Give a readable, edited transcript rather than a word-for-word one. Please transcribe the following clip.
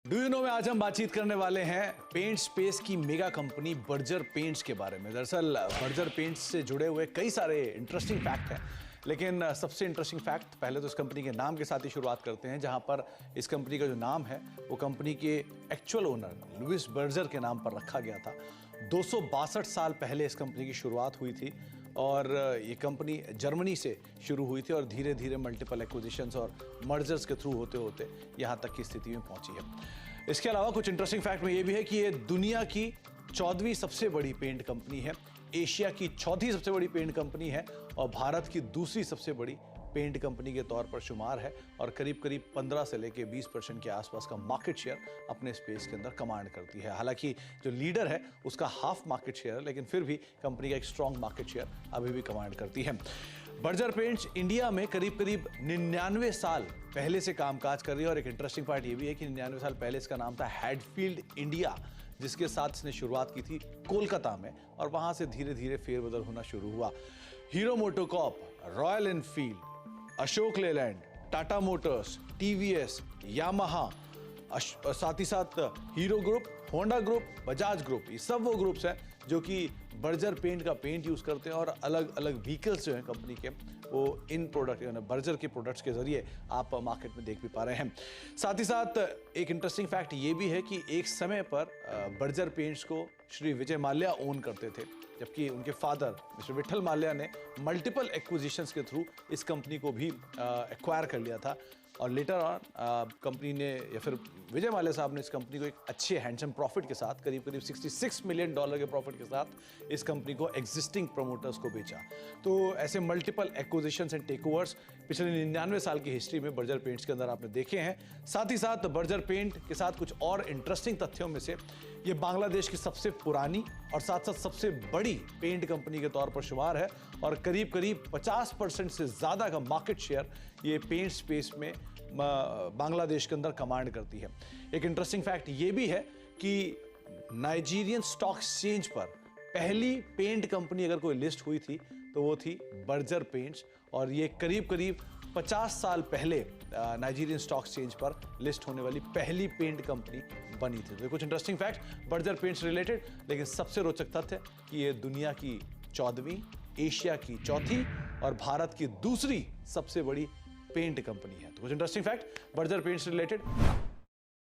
Do you know में आज हम बातचीत करने वाले हैं पेंट स्पेस की मेगा कंपनी बर्जर पेंट्स के बारे में। दरअसल बर्जर पेंट्स से जुड़े हुए कई सारे इंटरेस्टिंग फैक्ट हैं, लेकिन सबसे इंटरेस्टिंग फैक्ट पहले तो इस कंपनी के नाम के साथ ही शुरुआत करते हैं, जहां पर इस कंपनी का जो नाम है वो कंपनी के एक्चुअल ओनर लुइस बर्जर के नाम पर रखा गया था। 262 साल पहले इस कंपनी की शुरुआत हुई थी और ये कंपनी जर्मनी से शुरू हुई थी और धीरे धीरे मल्टीपल एक्विजिशंस और मर्जर्स के थ्रू होते होते यहाँ तक की स्थिति में पहुंची है। इसके अलावा कुछ इंटरेस्टिंग फैक्ट में ये भी है कि ये दुनिया की 14वीं सबसे बड़ी पेंट कंपनी है, एशिया की चौथी सबसे बड़ी पेंट कंपनी है और भारत की दूसरी सबसे बड़ी पेंट कंपनी के तौर पर शुमार है और करीब करीब 15 से लेके 20% के आसपास का मार्केट शेयर अपने स्पेस के अंदर कमांड करती है। हालांकि जो लीडर है उसका हाफ मार्केट शेयर है, लेकिन फिर भी कंपनी का एक स्ट्रॉन्ग मार्केट शेयर अभी भी कमांड करती है। बर्जर पेंट्स इंडिया में करीब करीब 99 साल पहले से कामकाज कर रही है और एक इंटरेस्टिंग पार्ट ये भी है कि 99 साल पहले इसका नाम था हैडफील्ड इंडिया, जिसके साथ इसने शुरुआत की थी कोलकाता में और वहां से धीरे धीरे फेरबदल होना शुरू हुआ। Hero MotoCorp, royal Enfield, Ashok Leyland, Tata Motors, TVS, Yamaha, साथ ही साथ hero group, Honda group, Bajaj group, ये सब वो ग्रुप्स हैं जो कि बर्जर पेंट का पेंट यूज करते हैं और अलग अलग व्हीकल्स जो हैं कंपनी के वो इन प्रोडक्ट यानी बर्जर के प्रोडक्ट्स के जरिए आप मार्केट में देख भी पा रहे हैं। साथ ही साथ एक इंटरेस्टिंग फैक्ट ये भी है कि एक समय पर बर्जर पेंट्स को श्री विजय माल्या ओन करते थे, जबकि उनके फादर मिस्टर विठल माल्या ने मल्टीपल एक्विजिशंस के थ्रू इस कंपनी को भी एक्वायर कर लिया था और लेटर ऑन कंपनी ने या फिर विजय माल्या साहब ने इस कंपनी को एक अच्छे हैंडसम प्रॉफिट के साथ करीब करीब $66 मिलियन के प्रॉफिट के साथ इस कंपनी को एग्जिस्टिंग प्रमोटर्स को बेचा। तो ऐसे मल्टीपल एक्विजिशंस एंड टेकओवर्स पिछले 99 साल की हिस्ट्री में बर्जर पेंट्स के अंदर आपने देखे हैं। साथ ही साथ बर्जर पेंट के साथ कुछ और इंटरेस्टिंग तथ्यों में से ये बांग्लादेश की सबसे पुरानी और साथ साथ सबसे बड़ी पेंट कंपनी के तौर पर शुमार है और करीब करीब 50% से ज़्यादा का मार्केट शेयर ये पेंट स्पेस में बांग्लादेश के अंदर कमांड करती है। एक इंटरेस्टिंग फैक्ट ये भी है कि नाइजीरियन स्टॉक एक्सचेंज पर पहली पेंट कंपनी अगर कोई लिस्ट हुई थी तो वो थी बर्जर पेंट्स और ये करीब करीब 50 साल पहले नाइजीरियन स्टॉक एक्सचेंज पर लिस्ट होने वाली पहली पेंट कंपनी बनी थी। तो कुछ interesting fact Berger paints related, लेकिन सबसे रोचक तथ्य कि ये दुनिया की 14वीं, एशिया की चौथी और भारत की दूसरी सबसे बड़ी पेंट कंपनी है। तो कुछ interesting fact Berger paints related.